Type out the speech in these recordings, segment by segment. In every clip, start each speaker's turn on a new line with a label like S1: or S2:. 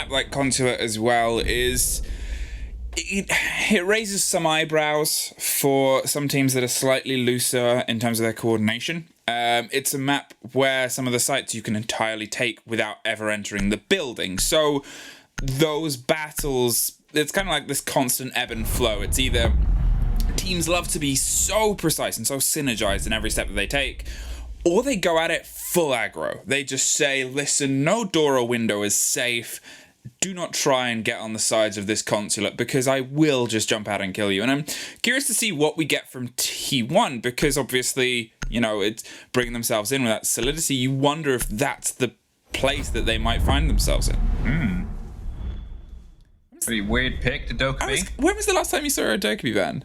S1: map like Consulate as well is it raises some eyebrows for some teams that are slightly looser in terms of their coordination. It's a map where some of the sites you can entirely take without ever entering the building. So those battles, it's kind of like this constant ebb and flow. It's either teams love to be so precise and so synergized in every step that they take, or they go at it full aggro. They just say, listen, no door or window is safe. Do not try and get on the sides of this consulate because I will just jump out and kill you. And I'm curious to see what we get from T1 because obviously, you know, it's bringing themselves in with that solidity. You wonder if that's the place that they might find themselves in.
S2: Pretty weird pick, the Dokkaebi.
S1: When was the last time you saw a Dokkaebi ban?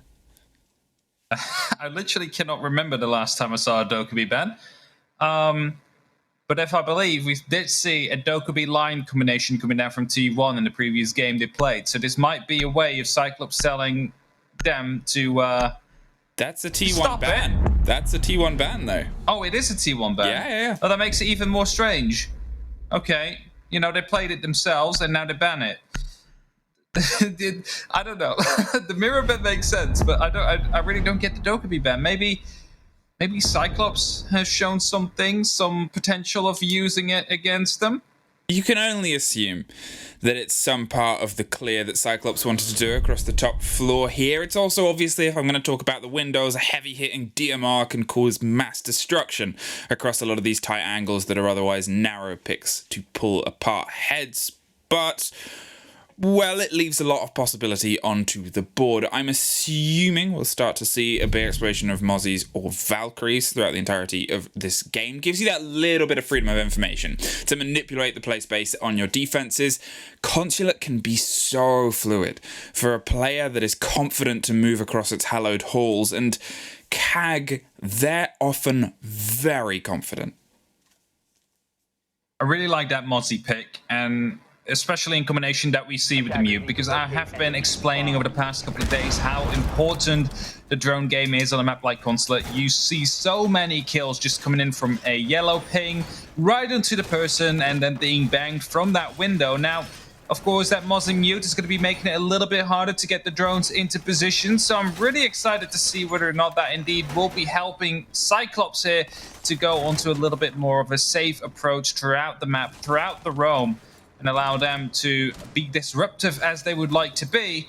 S2: I literally cannot remember the last time I saw a Dokkaebi ban. But if I believe, we did see a Dokkaebi line combination coming down from T1 in the previous game they played. So this might be a way of CYCLOPS telling them to
S1: That's a T1 ban. That's a T1 ban, though.
S2: Oh, it is a T1 ban?
S1: Yeah.
S2: Oh, that makes it even more strange. Okay. You know, they played it themselves, and now they ban it. I don't know. The mirror ban makes sense, but I really don't get the Dokkaebi ban. Maybe CYCLOPS has shown some potential of using it against them.
S1: You can only assume that it's some part of the clear that CYCLOPS wanted to do across the top floor here. It's also, obviously, if I'm going to talk about the windows, a heavy-hitting DMR can cause mass destruction across a lot of these tight angles that are otherwise narrow picks to pull apart heads. But well, it leaves a lot of possibility onto the board. I'm assuming we'll start to see a big exploration of Mozzies or Valkyries throughout the entirety of this game. Gives you that little bit of freedom of information to manipulate the play space on your defenses. Consulate can be so fluid for a player that is confident to move across its hallowed halls, and CAG, they're often very confident.
S2: I really like that Mozzie pick, and especially in combination that we see with the mute, because I have been explaining over the past couple of days how important the drone game is on a map like Consulate. You see so many kills just coming in from a yellow ping right into the person and then being banged from that window. Now, of course, that Mozzie mute is going to be making it a little bit harder to get the drones into position, so I'm really excited to see whether or not that indeed will be helping CYCLOPS here to go onto a little bit more of a safe approach throughout the map, throughout the roam, and allow them to be disruptive as they would like to be.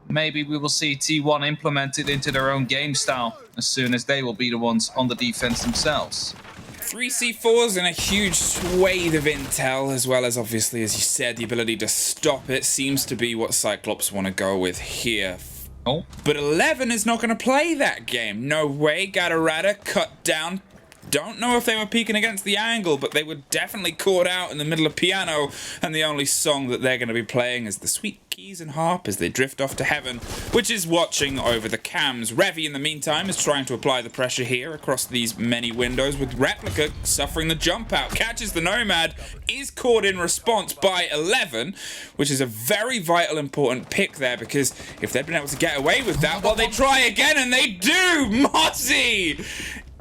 S2: Maybe we will see T1 implemented into their own game style as soon as they will be the ones on the defense themselves.
S1: 3 C4s and a huge swathe of intel, as well as, obviously, as you said, the ability to stop it seems to be what CYCLOPS want to go with here.
S2: Oh.
S1: But 11 is not going to play that game. No way. Gatorada cut down. Don't know if they were peeking against the angle, but they were definitely caught out in the middle of piano, and the only song that they're going to be playing is the sweet keys and harp as they drift off to heaven, which is watching over the cams. Revy, in the meantime, is trying to apply the pressure here across these many windows, with Replica suffering the jump out. Catches the Nomad, is caught in response by 11, which is a very vital, important pick there, because if they'd been able to get away with that, well, they try again, and they do! Mozzie!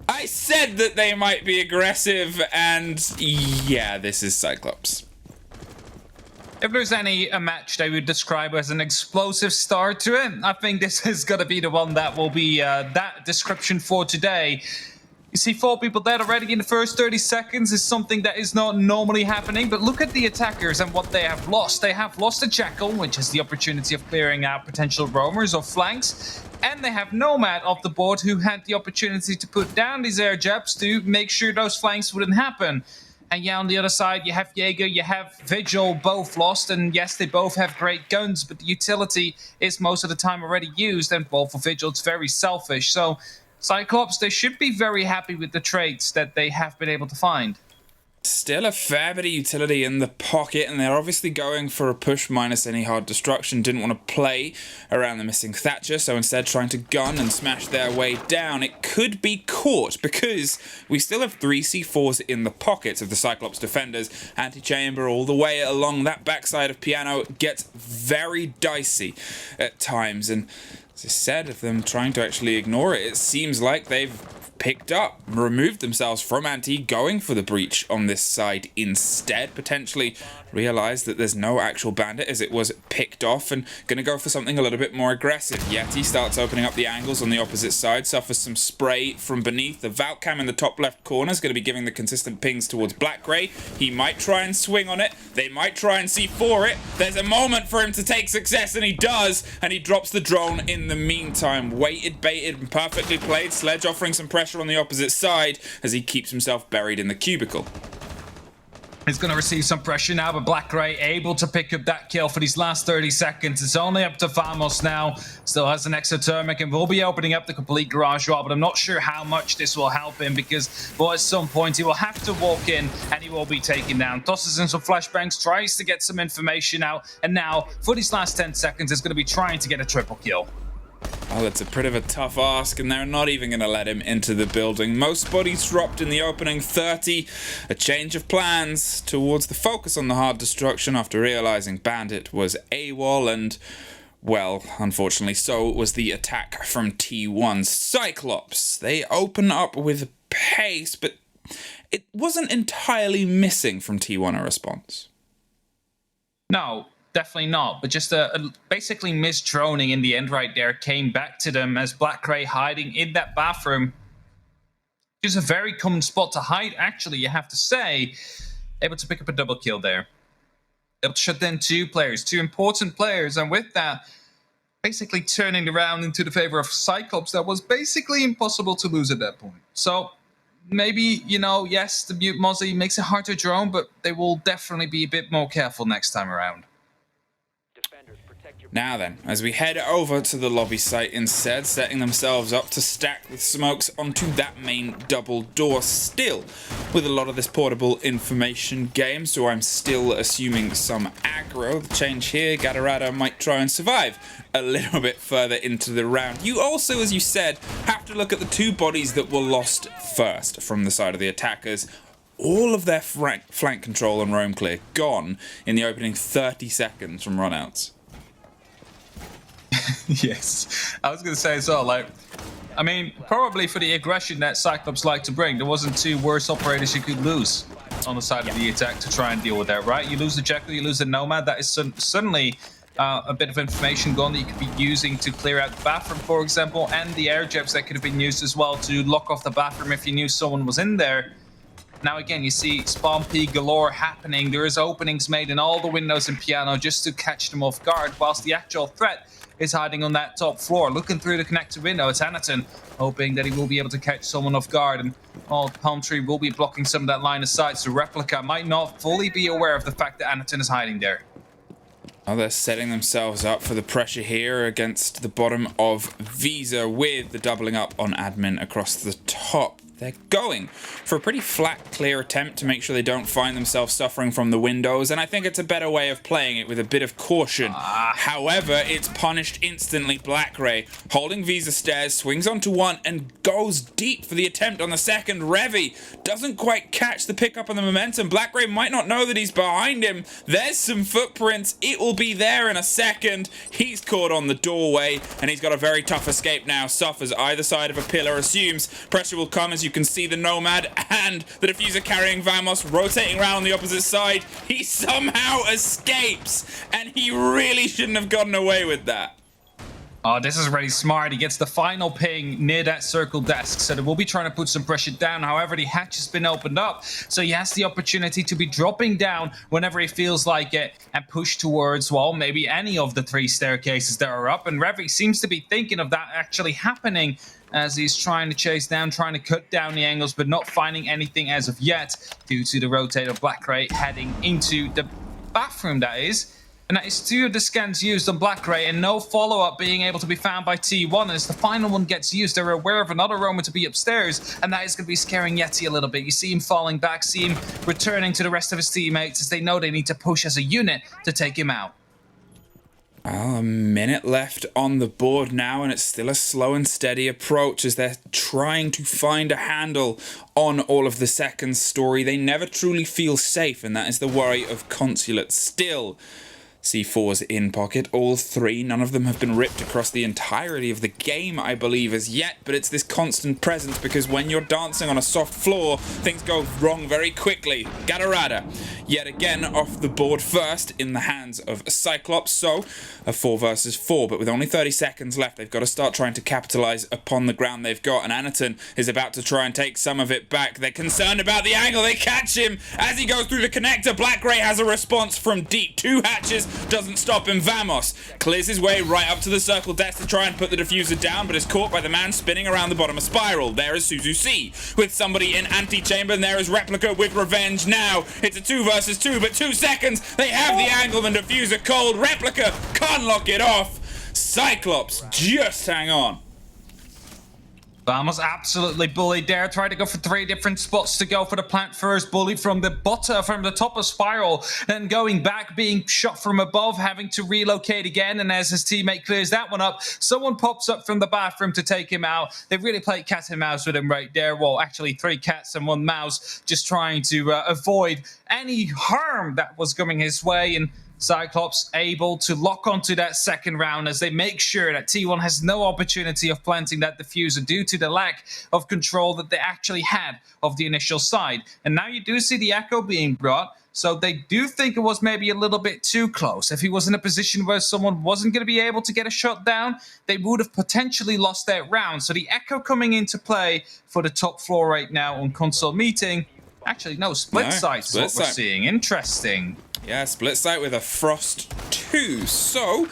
S1: I said that they might be aggressive, and yeah, this is CYCLOPS.
S2: If there's a match they would describe as an explosive start to it, I think this is going to be the one that will be that description for today. You see 4 people dead already in the first 30 seconds is something that is not normally happening, but look at the attackers and what they have lost. They have lost a Jackal, which is the opportunity of clearing out potential roamers or flanks, and they have Nomad off the board, who had the opportunity to put down these air jabs to make sure those flanks wouldn't happen. And yeah, on the other side, you have Jaeger, you have Vigil, both lost, and yes, they both have great guns, but the utility is most of the time already used, and well, for Vigil, it's very selfish. So CYCLOPS, they should be very happy with the traits that they have been able to find.
S1: Still a fair bit of utility in the pocket, and they're obviously going for a push minus any hard destruction. Didn't want to play around the missing Thatcher, so instead trying to gun and smash their way down. It could be caught because we still have 3 C4s in the pockets of the CYCLOPS defenders. Anti-chamber all the way along that backside of piano gets very dicey at times, and as I said, of them trying to actually ignore it, it seems like they've picked up, removed themselves from Anti, going for the breach on this side instead, potentially realized that there's no actual bandit as it was picked off and going to go for something a little bit more aggressive. Yeti starts opening up the angles on the opposite side, suffers some spray from beneath. The Valcam in the top left corner is going to be giving the consistent pings towards Black Grey. He might try and swing on it. They might try and C4 it. There's a moment for him to take success, and he does, and he drops the drone in the meantime. Waited, baited, and perfectly played. Sledge offering some pressure on the opposite side as he keeps himself buried in the cubicle.
S2: He's going to receive some pressure now, but Black Grey able to pick up that kill for these last 30 seconds. It's only up to Vamos now. Still has an exothermic and will be opening up the complete garage wall, but I'm not sure how much this will help him because, well, at some point he will have to walk in and he will be taken down. Tosses in some flashbangs, tries to get some information out, and now, for these last 10 seconds, is going to be trying to get a triple kill.
S1: Oh, that's a bit of a tough ask, and they're not even going to let him into the building. Most bodies dropped in the opening 30. A change of plans towards the focus on the hard destruction after realizing Bandit was AWOL, and, well, unfortunately, so was the attack from T1. Cyclops, they open up with pace, but it wasn't entirely missing from T1 a response.
S2: No. Definitely not, but just a basically missed droning in the end right there came back to them as Black Grey hiding in that bathroom. Just a very common spot to hide, actually, you have to say. Able to pick up a double kill there. Able to shut down two important players, and with that, basically turning around into the favor of Cyclops that was basically impossible to lose at that point. So, maybe, you know, yes, the mute Mozzie makes it hard to drone, but they will definitely be a bit more careful next time around.
S1: Now then, as we head over to the lobby site instead, setting themselves up to stack with smokes onto that main double door, still with a lot of this portable information game, so I'm still assuming some aggro. The change here, Gatorado might try and survive a little bit further into the round. You also, as you said, have to look at the two bodies that were lost first from the side of the attackers. All of their flank control and roam clear gone in the opening 30 seconds from runouts.
S2: Yes, I was going to say as well, like, I mean, probably for the aggression that Cyclops like to bring, there wasn't two worse operators you could lose on the side of the attack to try and deal with that, right? You lose the Jekyll, you lose the Nomad, that is suddenly a bit of information gone that you could be using to clear out the bathroom, for example, and the air jabs that could have been used as well to lock off the bathroom if you knew someone was in there. Now again, you see spawn P galore happening. There is openings made in all the windows in Piano just to catch them off guard, whilst the actual threat is hiding on that top floor. Looking through the connector window, it's Anaton, hoping that he will be able to catch someone off guard, and the palm tree will be blocking some of that line of sight, so Replica might not fully be aware of the fact that Anaton is hiding there.
S1: Oh, they're setting themselves up for the pressure here against the bottom of Visa with the doubling up on admin across the top. They're going for a pretty flat, clear attempt to make sure they don't find themselves suffering from the windows, and I think it's a better way of playing it with a bit of caution. However, it's punished instantly. Black Grey holding Visa stairs, swings onto one, and goes deep for the attempt on the second. Revy doesn't quite catch the pickup on the momentum. Black Grey might not know that he's behind him. There's some footprints. It will be there in a second. He's caught on the doorway, and he's got a very tough escape now. Suffers either side of a pillar, assumes pressure will come as you can see the Nomad and the diffuser carrying Vamos rotating around on the opposite side. He somehow escapes, and he really shouldn't have gotten away with that.
S2: Oh, this is really smart. He gets the final ping near that circle desk, so they will be trying to put some pressure down. However, the hatch has been opened up, so he has the opportunity to be dropping down whenever he feels like it and push towards, well, maybe any of the three staircases that are up. And Revy seems to be thinking of that actually happening as he's trying to chase down, trying to cut down the angles, but not finding anything as of yet due to the rotator Black Grey heading into the bathroom, that is. And that is two of the scans used on Black Grey and no follow-up being able to be found by T1. And as the final one gets used, they're aware of another Roman to be upstairs, and that is going to be scaring Yeti a little bit. You see him falling back, see him returning to the rest of his teammates as they know they need to push as a unit to take him out.
S1: Well, a minute left on the board now, and it's still a slow and steady approach as they're trying to find a handle on all of the second story. They never truly feel safe, and that is the worry of Consulate. Still, C4's in pocket, all three. None of them have been ripped across the entirety of the game, I believe, as yet, but it's this constant presence because when you're dancing on a soft floor, things go wrong very quickly. Gatorada, yet again off the board first in the hands of CYCLOPS, so a 4 versus 4, but with only 30 seconds left, they've got to start trying to capitalize upon the ground they've got, and Anaton is about to try and take some of it back. They're concerned about the angle. They catch him as he goes through the connector. Black Gray has a response from deep. 2 hatches. Doesn't stop him. Vamos clears his way right up to the circle desk to try and put the diffuser down, but is caught by the man spinning around the bottom of Spiral. There is Suzu C with somebody in Antechamber, and there is Replica with Revenge now. It's a 2 versus 2, but 2 seconds. They have the angle and diffuser cold. Replica can't lock it off. CYCLOPS just hang on.
S2: Vamos absolutely bullied there. Tried to go for 3 different spots to go for the plant first. Bullied from the bottom, from the top of Spiral. Then going back, being shot from above, having to relocate again. And as his teammate clears that one up, someone pops up from the bathroom to take him out. They really played cat and mouse with him right there. Well, actually 3 cats and 1 mouse, just trying to avoid any harm that was coming his way. And CYCLOPS able to lock onto that second round as they make sure that T1 has no opportunity of planting that diffuser due to the lack of control that they actually had of the initial side. And now you do see the echo being brought, so they do think it was maybe a little bit too close. If he was in a position where someone wasn't going to be able to get a shot down, they would have potentially lost that round. So the echo coming into play for the top floor right now on console meeting. Actually, no, split site is what we're seeing. Interesting.
S1: Yeah, split site with a Frost 2. So,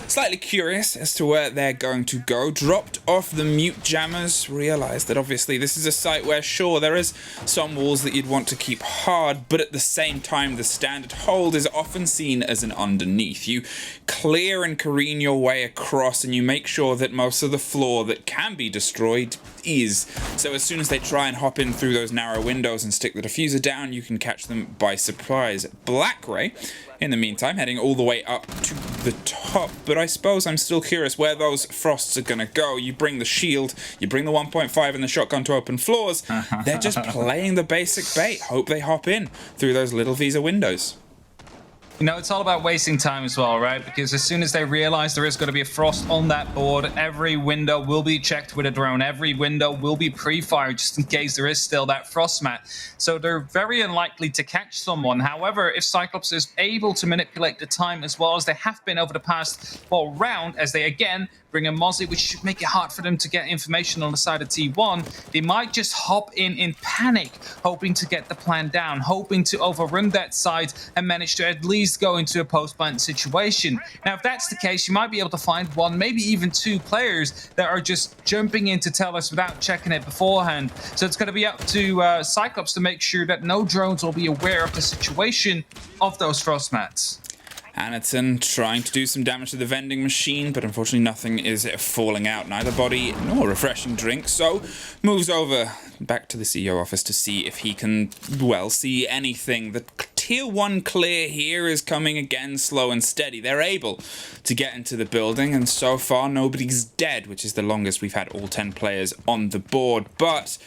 S1: slightly curious as to where they're going to go. Dropped off the mute jammers. Realized that obviously this is a site where, sure, there is some walls that you'd want to keep hard, but at the same time, the standard hold is often seen as an underneath. You clear and careen your way across, and you make sure that most of the floor that can be destroyed is. So as soon as they try and hop in through those narrow windows and stick the diffuser down, you can catch them by surprise. Black Ray, in the meantime, heading all the way up to the top, but I suppose I'm still curious where those Frosts are going to go. You bring the shield, you bring the 1.5 and the shotgun to open floors. They're just playing the basic bait. Hope they hop in through those little Visa windows.
S2: You know, it's all about wasting time as well, right? Because as soon as they realize there is going to be a Frost on that board, every window will be checked with a drone. Every window will be pre-fired just in case there is still that Frost mat. So they're very unlikely to catch someone. However, if CYCLOPS is able to manipulate the time as well as they have been over the past round, as they again bring a Mozzie, which should make it hard for them to get information on the side of T1, they might just hop in panic, hoping to get the plan down, hoping to overrun that side and manage to at least go into a post-plant situation. Now, if that's the case, you might be able to find 1, maybe even 2 players that are just jumping in to tell us without checking it beforehand. So it's going to be up to CYCLOPS to make sure that no drones will be aware of the situation of those Frost mats.
S1: Anaton trying to do some damage to the vending machine, but unfortunately nothing is falling out. Neither body nor refreshing drink, so moves over back to the CEO office to see if he can, well, see anything. The tier 1 clear here is coming again slow and steady. They're able to get into the building, and so far nobody's dead, which is the longest we've had all 10 players on the board. But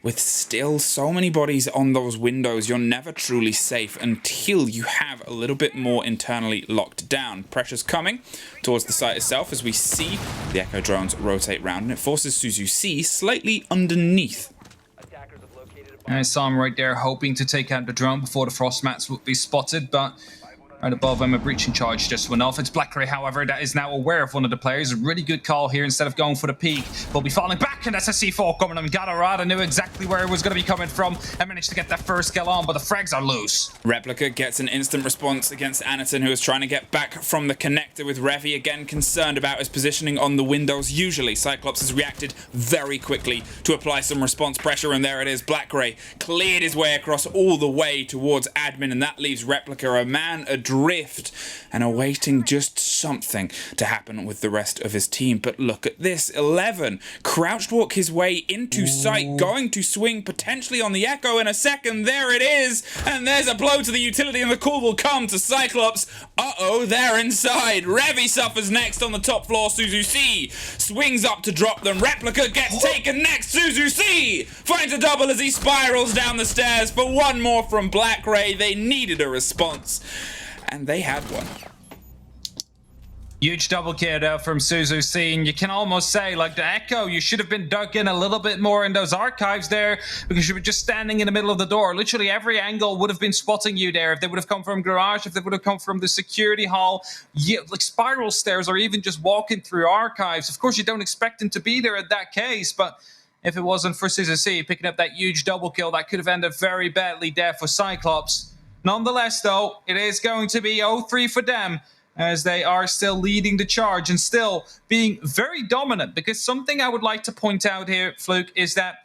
S1: with still so many bodies on those windows, you're never truly safe until you have a little bit more internally locked down. Pressure's coming towards the site itself as we see the Echo drones rotate round, and it forces Suzu C slightly underneath.
S2: And I saw him right there hoping to take out the drone before the Frost mats would be spotted, but right above him, a breaching charge just went off. It's Black Gray, however, that is now aware of one of the players. A really good call here. Instead of going for the peak, will be falling back, and that's a C4 coming. And Gatorada knew exactly where it was going to be coming from and managed to get that first kill on, but the frags are loose.
S1: Replica gets an instant response against Anaton, who is trying to get back from the connector, with Revi again concerned about his positioning on the windows. Usually, CYCLOPS has reacted very quickly to apply some response pressure, and there it is. Black Gray cleared his way across all the way towards admin, and that leaves Replica a man adrift and awaiting just something to happen with the rest of his team. But look at this, 11 crouched walk his way into sight, going to swing potentially on the Echo in a second. There it is, and there's a blow to the utility, and the call will come to CYCLOPS. They're inside. Revi suffers next on the top floor. Suzu C swings up to drop them. Replica gets taken next. Suzu C finds a double as he spirals down the stairs for 1 more from Black Ray. They needed a response, and they had one.
S2: Huge double kill there from CYCLOPS, and you can almost say, like the Echo, you should have been dug in a little bit more in those archives there, because you were just standing in the middle of the door. Literally every angle would have been spotting you there. If they would have come from garage, if they would have come from the security hall, like spiral stairs, or even just walking through archives. Of course, you don't expect them to be there at that case, but if it wasn't for CYCLOPS picking up that huge double kill, that could have ended very badly there for CYCLOPS. Nonetheless, though, it is going to be 0-3 for them, as they are still leading the charge and still being very dominant. Because something I would like to point out here, Fluke, is that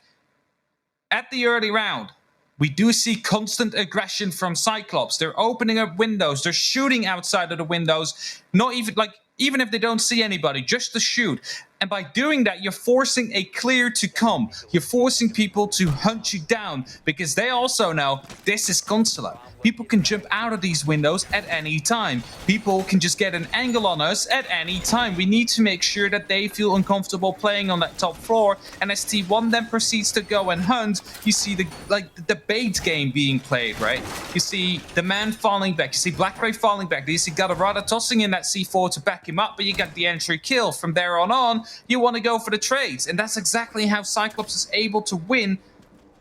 S2: at the early round, we do see constant aggression from CYCLOPS. They're opening up windows. They're shooting outside of the windows. Not even, like, even if they don't see anybody, just to shoot. And by doing that, you're forcing a clear to come. You're forcing people to hunt you down, because they also know this is Consular. People can jump out of these windows at any time. People can just get an angle on us at any time. We need to make sure that they feel uncomfortable playing on that top floor. And as T1 then proceeds to go and hunt, you see the bait game being played, right? You see the man falling back. You see Black Ray falling back. You see Gadarada tossing in that C4 to back him up, but you got the entry kill. From there on, you want to go for the trades. And that's exactly how CYCLOPS is able to win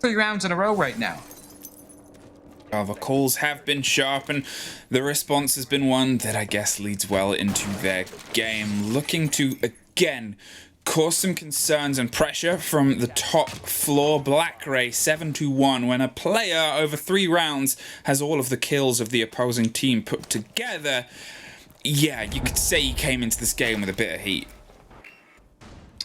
S2: 3 rounds in a row right now.
S1: Well, the calls have been sharp, and the response has been one that I guess leads well into their game, looking to, again, cause some concerns and pressure from the top floor. Black Ray 7-1, when a player over 3 rounds has all of the kills of the opposing team put together. Yeah, you could say he came into this game with a bit of heat.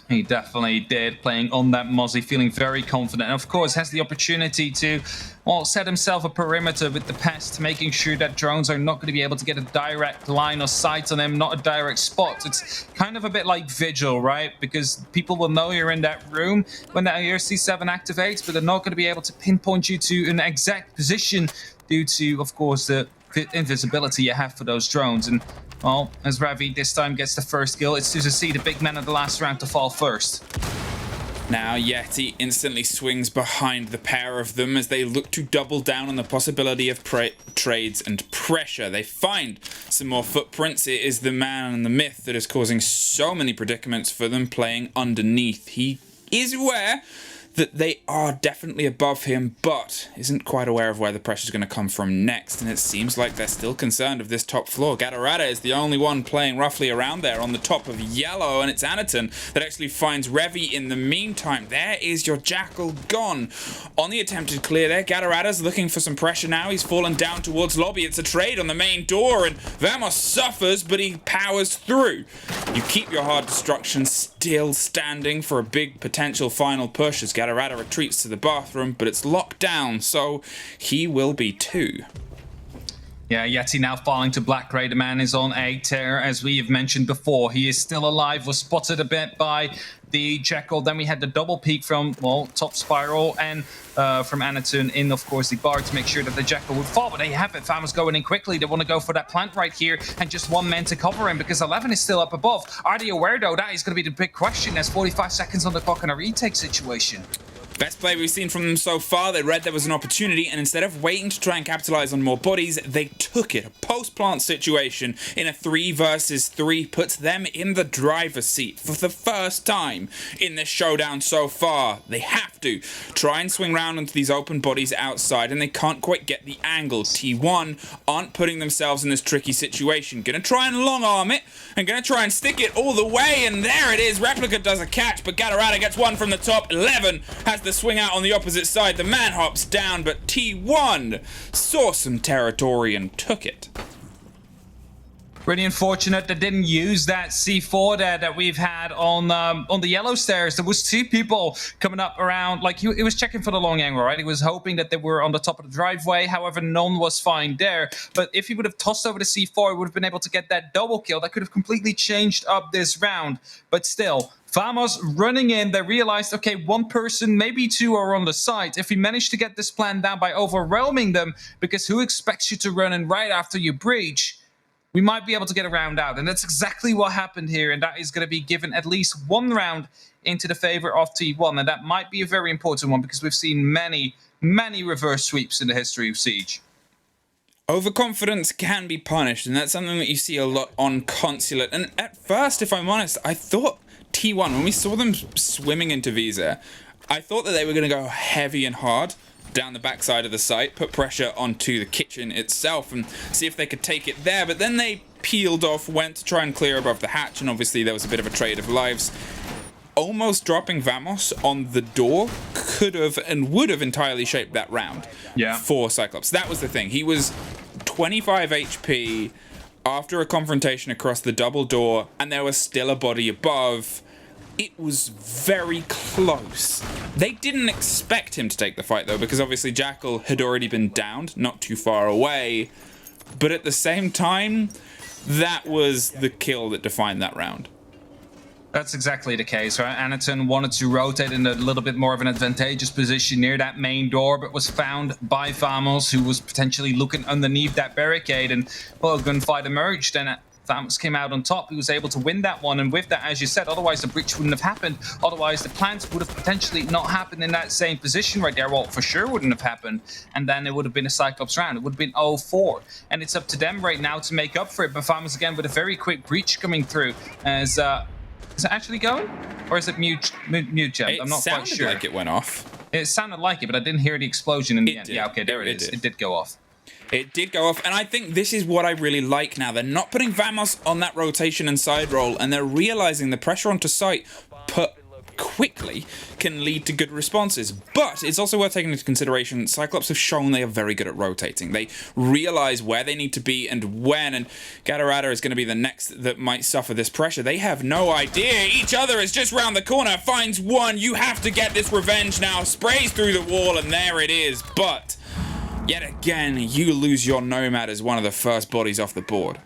S2: He definitely did, playing on that Mozzie, feeling very confident. And of course, has the opportunity to, well, set himself a perimeter with the pest, making sure that drones are not going to be able to get a direct line of sight on him, not a direct spot. It's kind of a bit like Vigil, right? Because people will know you're in that room when that ERC7 activates, but they're not going to be able to pinpoint you to an exact position due to, of course, the invisibility you have for those drones. And well, as Ravi this time gets the first kill, it's CYCLOPS, the big man of the last round, to fall first.
S1: Now Yeti instantly swings behind the pair of them as they look to double down on the possibility of trades and pressure. They find some more footprints. It is the man and the myth that is causing so many predicaments for them, playing underneath. He is aware that they are definitely above him, but isn't quite aware of where the pressure is going to come from next, and it seems like they're still concerned of this top floor. Gadarada is the only one playing roughly around there on the top of yellow, and it's Anaton that actually finds Revi in the meantime. There is your Jackal gone. On the attempted clear there, Gadarada's looking for some pressure now. He's fallen down towards lobby. It's a trade on the main door, and Vamos suffers, but he powers through. You keep your hard destruction still standing for a big potential final push as Gadarada retreats to the bathroom, but it's locked down, so he will be 2.
S2: Yeah, Yeti now falling to Black Ray. The man is on a tear, as we have mentioned before. He is still alive, was spotted a bit by the Jekyll. Then we had the double peek from, well, top spiral and from Anaton in, of course, the bar to make sure that the Jekyll would fall. But there you have it. Famos going in quickly. They want to go for that plant right here, and just 1 man to cover him because 11 is still up above. Are they aware, though? That is going to be the big question. There's 45 seconds on the clock in a retake situation.
S1: Best play we've seen from them so far. They read there was an opportunity, and instead of waiting to try and capitalize on more bodies, they took it. A post-plant situation in a 3 versus 3 puts them in the driver's seat for the first time in this showdown so far. They have to try and swing round into these open bodies outside, and they can't quite get the angle. T1 aren't putting themselves in this tricky situation. Gonna try and long arm it, and gonna try and stick it all the way, and there it is. Replica does a catch, but Gadarada gets one from the top. 11 has the swing out on the opposite side. The man hops down, but T1 saw some territory and took it.
S2: Pretty unfortunate they didn't use that C4 there that we've had on the yellow stairs. There was 2 people coming up around, like he was checking for the long angle, right? He was hoping that they were on the top of the driveway. However, none was fine there. But if he would have tossed over the C4, he would have been able to get that double kill. That could have completely changed up this round. But still, Famos running in, they realized, okay, 1 person, maybe 2 are on the side. If we manage to get this plan down by overwhelming them, because who expects you to run in right after you breach, we might be able to get a round out. And that's exactly what happened here. And that is going to be given at least 1 round into the favor of T1. And that might be a very important one because we've seen many, many reverse sweeps in the history of Siege.
S1: Overconfidence can be punished, and that's something that you see a lot on Consulate. And at first, if I'm honest, I thought T1, when we saw them swimming into Visa, I thought that they were going to go heavy and hard down the backside of the site, put pressure onto the kitchen itself, and see if they could take it there. But then they peeled off, went to try and clear above the hatch, and obviously there was a bit of a trade of lives. Almost dropping Vamos on the door could have and would have entirely shaped that round for Cyclops. That was the thing. He was 25 HP after a confrontation across the double door, and there was still a body above. It was very close. They didn't expect him to take the fight, though, because obviously Jackal had already been downed, not too far away. But at the same time, that was the kill that defined that round.
S2: That's exactly the case, right? Anaton wanted to rotate in a little bit more of an advantageous position near that main door, but was found by Vamos, who was potentially looking underneath that barricade, and, well, a gunfight emerged, and Vamos came out on top. He was able to win that one, and with that, as you said, otherwise the breach wouldn't have happened. Otherwise, the plants would have potentially not happened in that same position right there. Well, for sure wouldn't have happened, and then it would have been a Cyclops round. It would have been 0-4, and it's up to them right now to make up for it. But Vamos, again, with a very quick breach coming through, as... is it actually going? Or is it mute jump? I'm not quite sure.
S1: It sounded like it went off.
S2: It sounded like it, but I didn't hear the explosion in the end. Yeah, okay, there it is. It did go off.
S1: It did go off, and I think this is what I really like now. They're not putting Vamos on that rotation and side roll, and they're realizing the pressure onto site put quickly can lead to good responses. But it's also worth taking into consideration Cyclops have shown they are very good at rotating. They realize where they need to be and when, and Gatorada is going to be the next that might suffer this pressure. They have no idea. Each other is just round the corner, finds one. You have to get this revenge now. Sprays through the wall, and there it is. But yet again, you lose your Nomad as one of the first bodies off the board.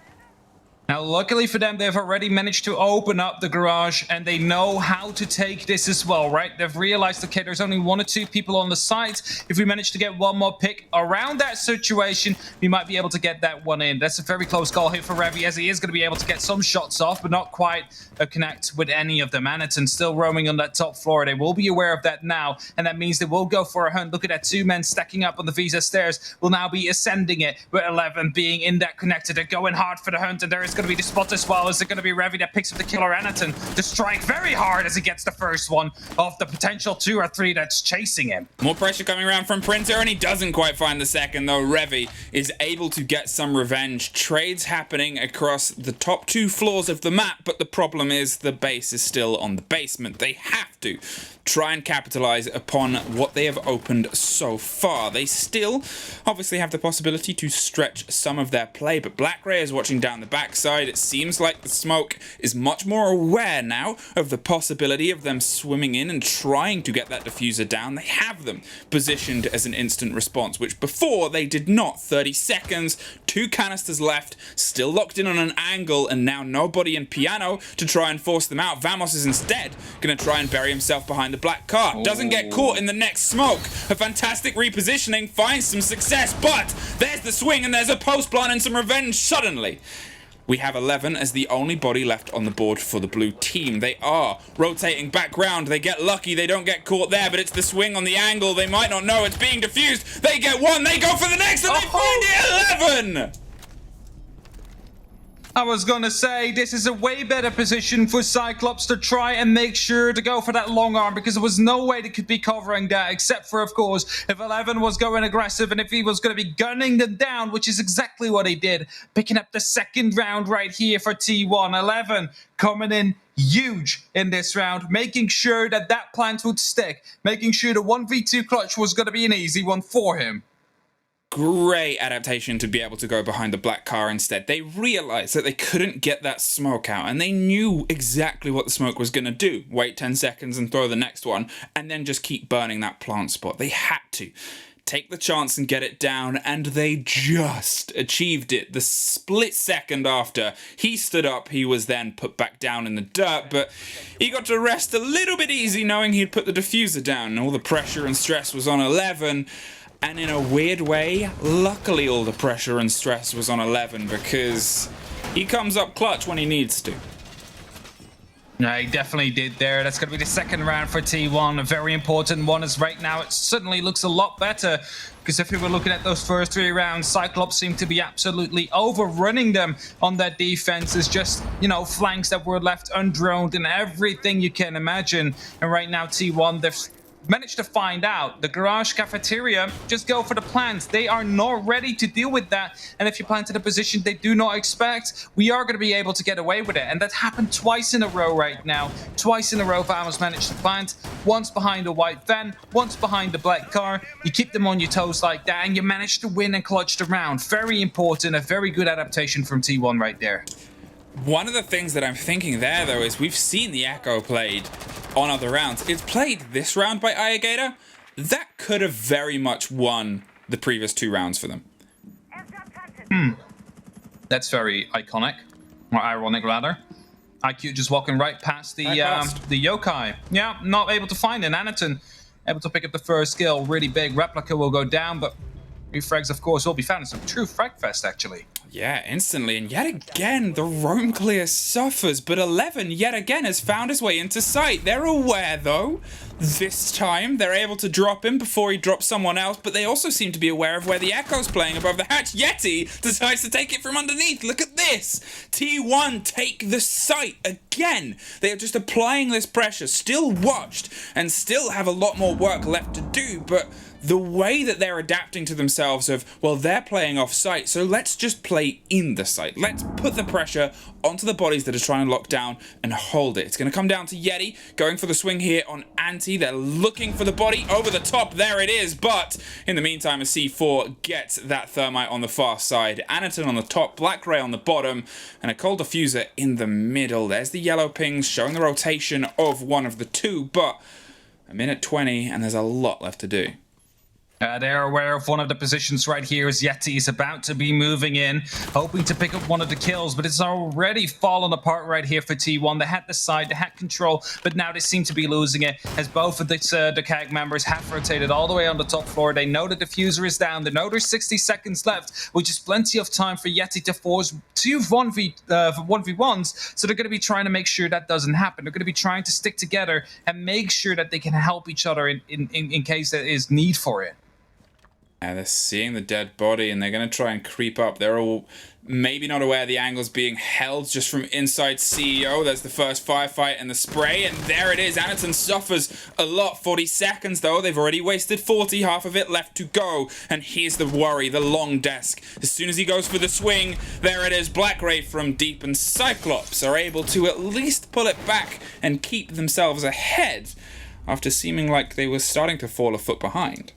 S2: Now, luckily for them, they've already managed to open up the garage, and they know how to take this as well, right? They've realized, okay, there's only 1 or 2 people on the sides. If we manage to get one more pick around that situation, we might be able to get that one in. That's a very close call here for Revy, as he is going to be able to get some shots off, but not quite connect with any of them. Anaton still roaming on that top floor. They will be aware of that now, and that means they will go for a hunt. Look at that, 2 men stacking up on the Visa stairs. Will now be ascending it, with 11 being in that connector. They're going hard for the hunt, and there is going to be the spot as well. Is it going to be Revy that picks up the killer Anaton to strike very hard as he gets the first one of the potential 2 or 3 that's chasing him?
S1: More pressure coming around from Printer, and he doesn't quite find the second, though. Revy is able to get some revenge. Trades happening across the top 2 floors of the map, but the problem is the base is still on the basement. They have to try and capitalize upon what they have opened so far. They still obviously have the possibility to stretch some of their play, but Black Ray is watching down the backside. It seems like the smoke is much more aware now of the possibility of them swimming in and trying to get that diffuser down. They have them positioned as an instant response, which before they did not. 30 seconds, 2 canisters left, still locked in on an angle, and now nobody in Piano to try and force them out. Vamos is instead going to try and bury himself behind the black car. Doesn't get caught in the next smoke. A fantastic repositioning, finds some success, but there's the swing, and there's a post plant and some revenge suddenly. We have 11 as the only body left on the board for the blue team. They are rotating back round. They get lucky. They don't get caught there, but it's the swing on the angle. They might not know it's being diffused. They get one. They go for the next, and they find the 11.
S2: I was going to say, this is a way better position for Cyclops to try and make sure to go for that long arm, because there was no way they could be covering that, except for, of course, if 11 was going aggressive and if he was going to be gunning them down, which is exactly what he did, picking up the second round right here for T1. 11 coming in huge in this round, making sure that that plant would stick, making sure the 1v2 clutch was going to be an easy one for him.
S1: Great adaptation to be able to go behind the black car instead. They realized that they couldn't get that smoke out, and they knew exactly what the smoke was going to do. Wait 10 seconds and throw the next one, and then just keep burning that plant spot. They had to take the chance and get it down, and they just achieved it. The split second after he stood up, he was then put back down in the dirt, but he got to rest a little bit easy knowing he'd put the diffuser down, and all the pressure and stress was on 11. And in a weird way, luckily all the pressure and stress was on 11, because he comes up clutch when he needs to.
S2: No, he definitely did there. That's going to be the second round for T1. A very important one, as right now it suddenly looks a lot better, Because if we were looking at those first 3 rounds, Cyclops seemed to be absolutely overrunning them on their defenses. Just, flanks that were left undroned and everything you can imagine. And right now, T1, they've managed to find out the garage cafeteria. Just go for the plant. They are not ready to deal with that, and if you plant in a position they do not expect, we are going to be able to get away with it. And that happened twice in a row right now. Twice in a row Vamos managed to plant, once behind a white van, once behind the black car. You keep them on your toes like that and you manage to win and clutch the round. Very important, a very good adaptation from T1 right there.
S1: One of the things that I'm thinking there, though, is we've seen the Echo played on other rounds. It's played this round by Ayagator. That could have very much won the previous 2 rounds for them.
S2: That's very iconic, or ironic rather. IQ just walking right past the yokai. Yeah, not able to find it. Anaton able to pick up the first kill. Really big. Replica will go down, but 3 frags, of course, will be found. It's a true frag fest, actually.
S1: Yeah, instantly, and yet again, the roam clear suffers, but 11 yet again has found his way into sight. They're aware, though. This time, they're able to drop him before he drops someone else, but they also seem to be aware of where the Echo's playing above the hatch. Yeti decides to take it from underneath. Look at this. T1 take the site again. They are just applying this pressure, still watched, and still have a lot more work left to do, but the way that they're adapting to themselves of, well, they're playing off site, so let's just play in the site. Let's put the pressure onto the bodies that are trying to lock down and hold it. It's going to come down to Yeti going for the swing here on Anti. They're looking for the body over the top. There it is. But in the meantime, a C4 gets that thermite on the far side. Anaton on the top, Black Ray on the bottom, and a cold diffuser in the middle. There's the yellow pings showing the rotation of one of the 2, but a minute 20 and there's a lot left to do.
S2: They're aware of one of the positions right here as Yeti is about to be moving in, hoping to pick up one of the kills, but it's already fallen apart right here for T1. They had the side, they had control, but now they seem to be losing it as both of the CAG members have rotated all the way on the top floor. They know the diffuser is down. They know there's 60 seconds left, which is plenty of time for Yeti to force 2 1v1s, so they're going to be trying to make sure that doesn't happen. They're going to be trying to stick together and make sure that they can help each other in case there is need for it.
S1: And they're seeing the dead body and they're going to try and creep up. They're all maybe not aware the angle's being held just from inside CEO. There's the first firefight and the spray, and there it is. Anaton suffers a lot. 40 seconds though. They've already wasted 40, half of it left to go. And here's the worry, the long desk. As soon as he goes for the swing, there it is. Black Ray from deep, and Cyclops are able to at least pull it back and keep themselves ahead after seeming like they were starting to fall a foot behind.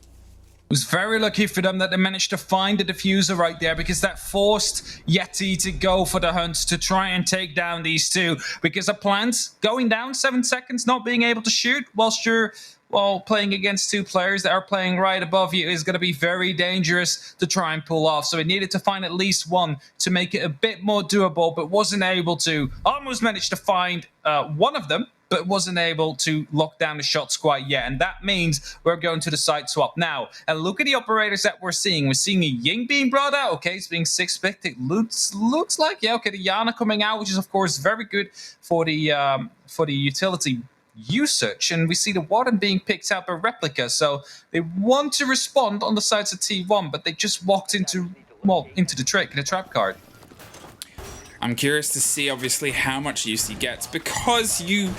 S2: It was very lucky for them that they managed to find the diffuser right there, because that forced Yeti to go for the hunt to try and take down these 2. Because a plant going down 7 seconds, not being able to shoot whilst you're playing against 2 players that are playing right above you is going to be very dangerous to try and pull off. So it needed to find at least 1 to make it a bit more doable, but wasn't able to. Almost managed to find one of them, but wasn't able to lock down the shots quite yet. And that means we're going to the side swap now. And look at the operators that we're seeing. We're seeing a Ying being brought out. Okay, it's being 6-picked. It looks like, yeah, okay, the Yana coming out, which is, of course, very good for the utility usage. And we see the Warden being picked out by Replica. So they want to respond on the sides of T1, but they just walked into the trap card.
S1: I'm curious to see, obviously, how much use he gets, because you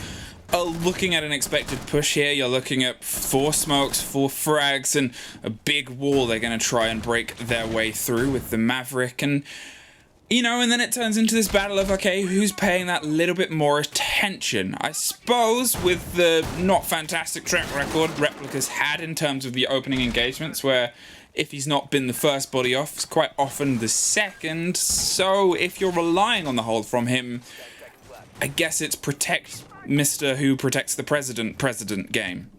S1: are looking at an expected push here. You're looking at 4 smokes, 4 frags, and a big wall they're going to try and break their way through with the Maverick. And, and then it turns into this battle of, okay, who's paying that little bit more attention? I suppose with the not fantastic track record Replica's had in terms of the opening engagements, where if he's not been the first body off, it's quite often the second. So if you're relying on the hold from him, I guess it's protect Mr. Who Protects the President game.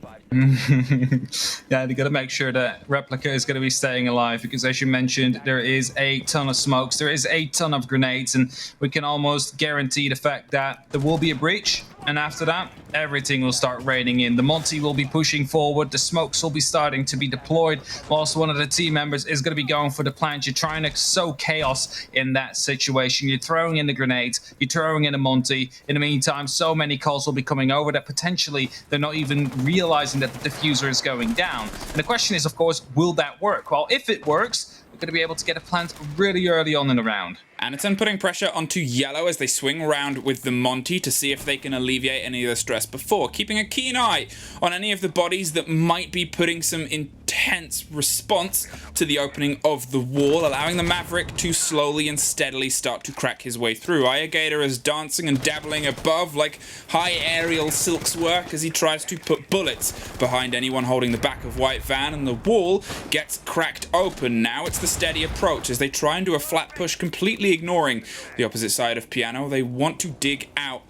S2: Yeah, they got to make sure that Replica is going to be staying alive, because as you mentioned, there is a ton of smokes, there is a ton of grenades, and we can almost guarantee the fact that there will be a breach. And after that, everything will start raining in. The Monty will be pushing forward. The smokes will be starting to be deployed, whilst one of the team members is going to be going for the plant. You're trying to sow chaos in that situation. You're throwing in the grenades. You're throwing in a Monty. In the meantime, so many calls will be coming over that potentially they're not even realizing that the diffuser is going down. And the question is, of course, will that work? Well, if it works, we're going to be able to get a plant really early on in the round.
S1: Anaton putting pressure onto yellow as they swing around with the Monty to see if they can alleviate any of the stress before, keeping a keen eye on any of the bodies that might be putting some intense response to the opening of the wall, allowing the Maverick to slowly and steadily start to crack his way through. Gator is dancing and dabbling above like high aerial silks work as he tries to put bullets behind anyone holding the back of White Van, and the wall gets cracked open. Now it's the steady approach as they try and do a flat push, completely ignoring the opposite side of Piano. They want to dig out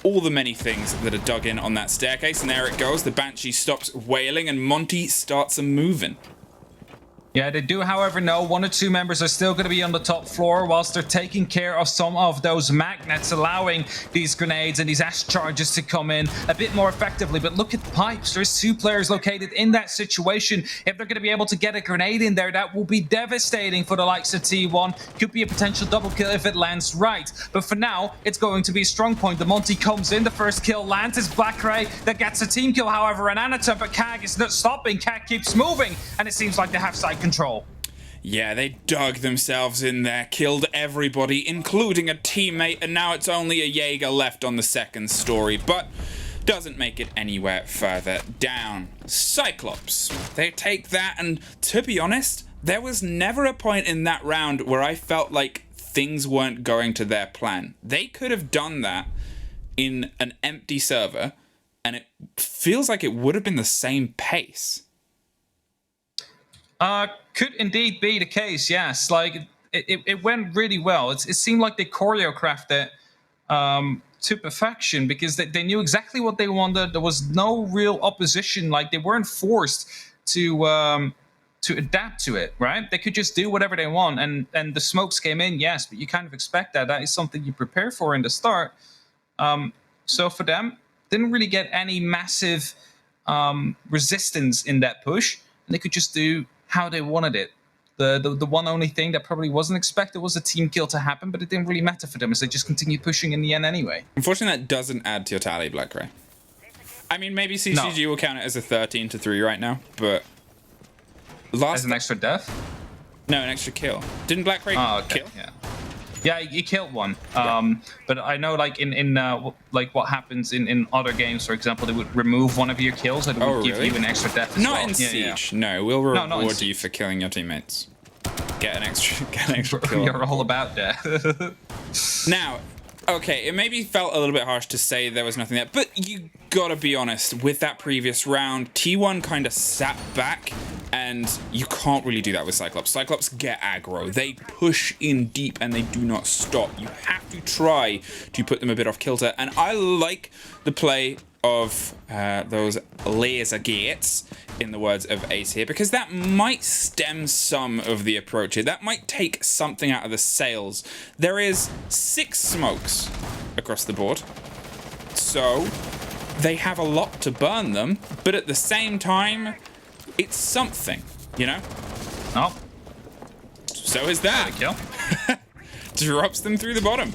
S1: all the many things that are dug in on that staircase, and there it goes. The Banshee stops wailing and Monty starts a moving.
S2: Yeah, they do, however, know one or two members are still going to be on the top floor whilst they're taking care of some of those magnets, allowing these grenades and these ash charges to come in a bit more effectively. But look at the pipes. There's two players located in that situation. If they're going to be able to get a grenade in there, that will be devastating for the likes of T1. Could be a potential double kill if it lands right. But for now, it's going to be a strong point. The Monty comes in. The first kill lands. It's Black Ray that gets a team kill, however, and Anata, but CAG is not stopping. CAG keeps moving, and it seems like they have side control.
S1: Yeah, they dug themselves in there, killed everybody, including a teammate, and now it's only a Jaeger left on the second story, but doesn't make it anywhere further down. Cyclops, they take that, and to be honest, there was never a point in that round where I felt like things weren't going to their plan. They could have done that in an empty server, and it feels like it would have been the same pace.
S2: Could indeed be the case, yes. Like, it went really well. It seemed like they choreographed it to perfection because they knew exactly what they wanted. There was no real opposition. Like, they weren't forced to adapt to it, right? They could just do whatever they want. And the smokes came in, yes, but you kind of expect that. That is something you prepare for in the start. So for them, didn't really get any massive resistance in that push. And they could just do how they wanted it. The one only thing that probably wasn't expected was a team kill to happen, but it didn't really matter for them as they just continued pushing in the end anyway.
S1: Unfortunately, that doesn't add to your tally, Black Ray. I mean, maybe CCG will count it as a 13-3 right now, but
S2: as an extra death?
S1: No, an extra kill. Didn't Black Ray kill?
S2: Yeah, he killed one. But I know, like in like what happens in other games, for example, they would remove one of your kills and would give you an extra death.
S1: Not in Siege. No, we'll reward you for killing your teammates. Get an extra kill.
S2: You're all about that.
S1: Now, okay, it maybe felt a little bit harsh to say there was nothing there, but you gotta be honest, with that previous round, T1 kind of sat back, and you can't really do that with Cyclops. Cyclops get aggro. They push in deep, and they do not stop. You have to try to put them a bit off kilter, and I like the play of those laser gates, in the words of Ace here, because that might stem some of the approach here. That might take something out of the sails. There is 6 smokes across the board, so they have a lot to burn them, but at the same time, it's something, you know?
S2: Oh.
S1: So is that.
S2: Kill.
S1: Drops them through the bottom.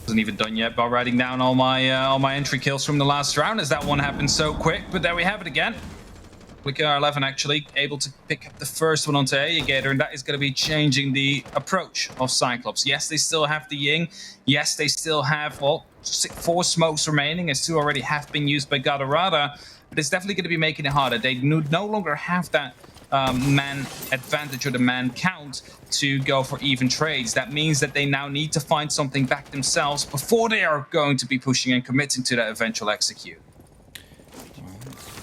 S2: Wasn't even done yet by writing down all my entry kills from the last round, as that one happened so quick. But there we have it again. Click R11 actually able to pick up the first one onto Gator, and that is going to be changing the approach of Cyclops. Yes, they still have the Ying. Yes, they still have 4 smokes remaining, as 2 already have been used by Gadarada. But it's definitely going to be making it harder. They no longer have that man advantage or the man count to go for even trades. That means that they now need to find something back themselves before they are going to be pushing and committing to that eventual execute.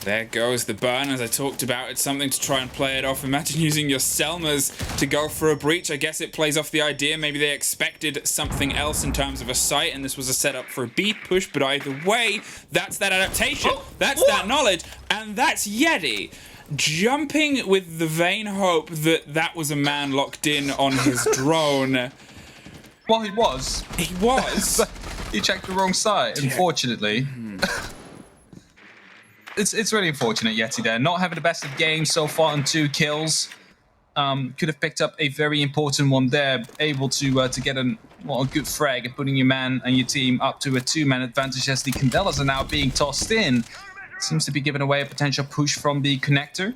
S1: There goes the burn, as I talked about. It's something to try and play it off. Imagine using your Selmas to go for a breach. I guess it plays off the idea. Maybe they expected something else in terms of a site, and this was a setup for a B push. But either way, that's that adaptation. That's that knowledge. And that's Yeti jumping with the vain hope that that was a man locked in on his drone.
S2: Well, he was.
S1: He was.
S2: You checked the wrong side, unfortunately. It's really unfortunate, Yeti there. Not having the best of games so far on 2 kills. Could have picked up a very important one there. Able to get a good frag and putting your man and your team up to a 2-man advantage as the Candelas are now being tossed in. Seems to be giving away a potential push from the connector.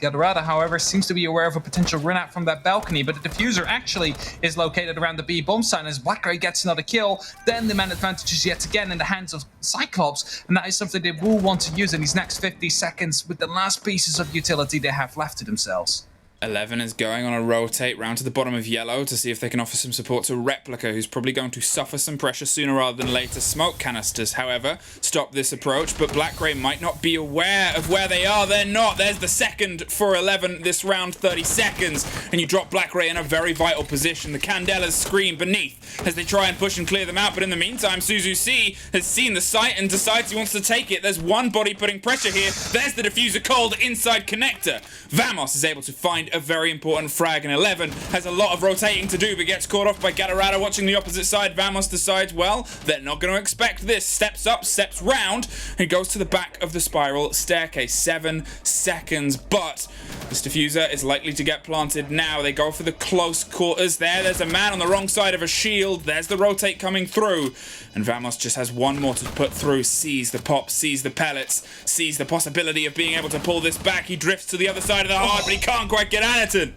S2: Gadarada, however, seems to be aware of a potential run out from that balcony, but the diffuser actually is located around the B bomb site. As Black Ray gets another kill, then the man advantage is yet again in the hands of Cyclops, and that is something they will want to use in these next 50 seconds with the last pieces of utility they have left to themselves.
S1: 11 is going on a rotate round to the bottom of yellow to see if they can offer some support to Replica, who's probably going to suffer some pressure sooner rather than later. Smoke canisters, however, stop this approach, but Black Ray might not be aware of where they are. They're not. There's the second for 11 this round, 30 seconds, and you drop Black Ray in a very vital position. The Candelas scream beneath as they try and push and clear them out, but in the meantime, Suzu C has seen the site and decides he wants to take it. There's one body putting pressure here. There's the diffuser cold inside connector. Vamos is able to find a very important frag, and 11 has a lot of rotating to do but gets caught off by Gadarada watching the opposite side. Vamos decides, well, they're not going to expect this. Steps up, steps round, and goes to the back of the spiral staircase. 7 seconds, but this diffuser is likely to get planted now. They go for the close quarters there. There's a man on the wrong side of a shield. There's the rotate coming through, and Vamos just has one more to put through. Sees the pop, sees the pellets, sees the possibility of being able to pull this back. He drifts to the other side of the hard, but he can't quite get at it.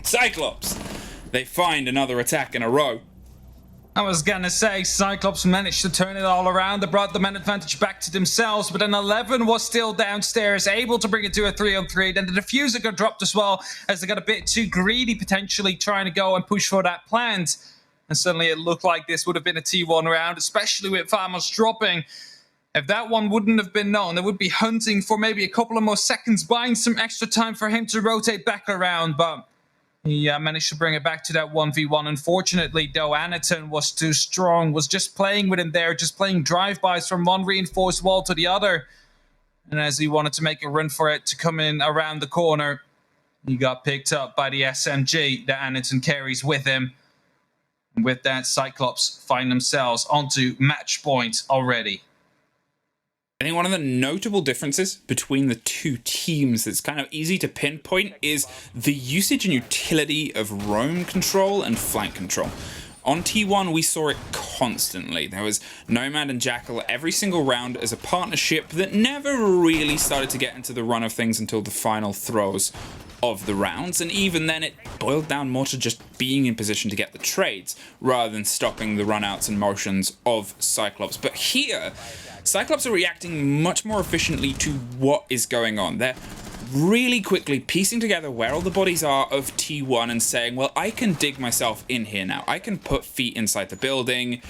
S1: Cyclops, they find another attack in a row.
S2: I was gonna say, Cyclops managed to turn it all around. They brought the man advantage back to themselves, but then 11 was still downstairs, able to bring it to a 3-on-3. Then the diffuser got dropped as well, as they got a bit too greedy, potentially trying to go and push for that plant. And suddenly it looked like this would have been a T1 round, especially with Vamos dropping. If that one wouldn't have been known, they would be hunting for maybe a couple of more seconds, buying some extra time for him to rotate back around, but he managed to bring it back to that 1v1. Unfortunately, though, Anaton was too strong, was just playing with him there, just playing drive-bys from one reinforced wall to the other. And as he wanted to make a run for it to come in around the corner, he got picked up by the SMG that Anaton carries with him. And with that, Cyclops find themselves onto match point already.
S1: I think one of the notable differences between the two teams that's kind of easy to pinpoint is the usage and utility of roam control and flank control. On T1, we saw it constantly. There was Nomad and Jackal every single round as a partnership that never really started to get into the run of things until the final throws of the rounds, and even then it boiled down more to just being in position to get the trades rather than stopping the runouts and motions of Cyclops. But here, Cyclops are reacting much more efficiently to what is going on. They're really quickly piecing together where all the bodies are of T1 and saying, well, I can dig myself in here now. I can put feet inside the building.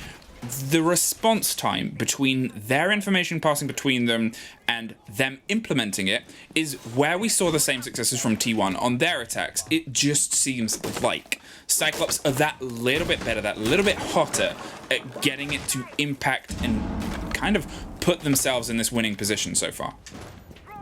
S1: The response time between their information passing between them and them implementing it is where we saw the same successes from T1 on their attacks. It just seems like Cyclops are that little bit better, that little bit hotter at getting it to impact and kind of put themselves in this winning position so far.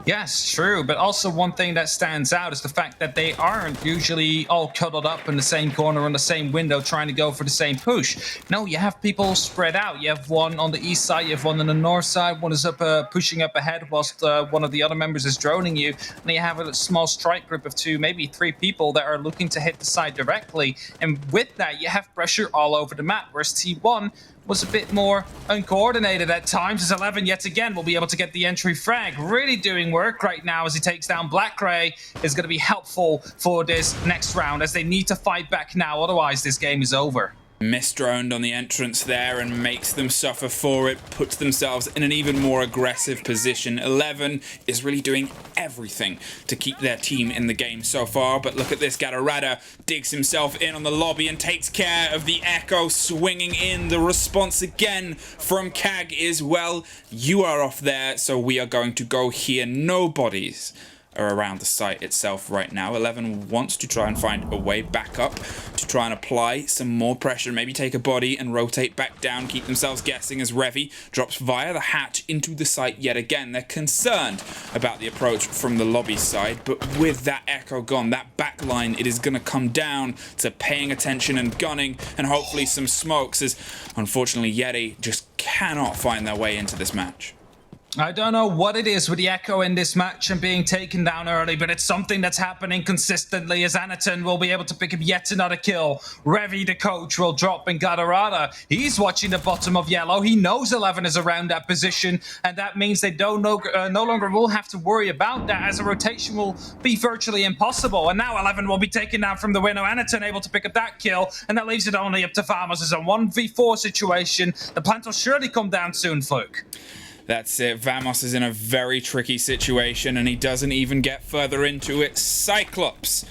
S2: Yes, true, but also one thing that stands out is the fact that they aren't usually all cuddled up in the same corner on the same window trying to go for the same push. No, you have people spread out. You have one on the east side, you have one on the north side, one is up pushing up ahead whilst one of the other members is droning you, and you have a small strike group of 2, maybe 3 people that are looking to hit the side directly, and with that you have pressure all over the map, whereas T1 was a bit more uncoordinated at times, as 11 yet again will be able to get the entry frag. Really doing work right now as he takes down Black Ray is going to be helpful for this next round, as they need to fight back now, otherwise this game is over.
S1: Misdroned on the entrance there and makes them suffer for it, puts themselves in an even more aggressive position. 11 is really doing everything to keep their team in the game so far, but look at this, Gadarada digs himself in on the lobby and takes care of the Echo swinging in. The response again from CAG is, well, you are off there, so we are going to go here. No bodies are around the site itself right now. 11 wants to try and find a way back up to try and apply some more pressure, maybe take a body and rotate back down, keep themselves guessing as Revy drops via the hatch into the site yet again. They're concerned about the approach from the lobby side, but with that Echo gone, that back line, it is going to come down to paying attention and gunning and hopefully some smokes, as unfortunately Yeti just cannot find their way into this match.
S2: I don't know what it is with the Echo in this match and being taken down early, but it's something that's happening consistently as Anaton will be able to pick up yet another kill. Revy, the coach, will drop in Gadarada. He's watching the bottom of yellow. He knows 11 is around that position, and that means they no longer will have to worry about that, as a rotation will be virtually impossible. And now 11 will be taken down from the window. Anaton able to pick up that kill, and that leaves it only up to Farmers. It's a 1v4 situation. The plant will surely come down soon, Fluke.
S1: That's it. Vamos is in a very tricky situation, and he doesn't even get further into it. CYCLOPS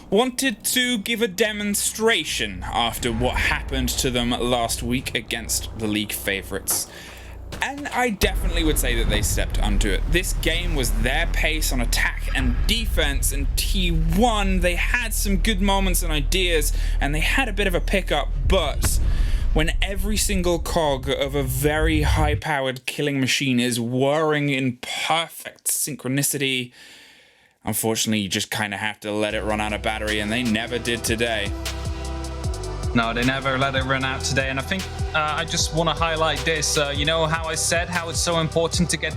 S1: wanted to give a demonstration after what happened to them last week against the league favorites. And I definitely would say that they stepped onto it. This game was their pace on attack and defense, and T1, they had some good moments and ideas, and they had a bit of a pickup, but when every single cog of a very high-powered killing machine is whirring in perfect synchronicity, unfortunately, you just kind of have to let it run out of battery, and they never did today.
S2: No, they never let it run out today, and I think I just want to highlight this. You know how I said how it's so important to get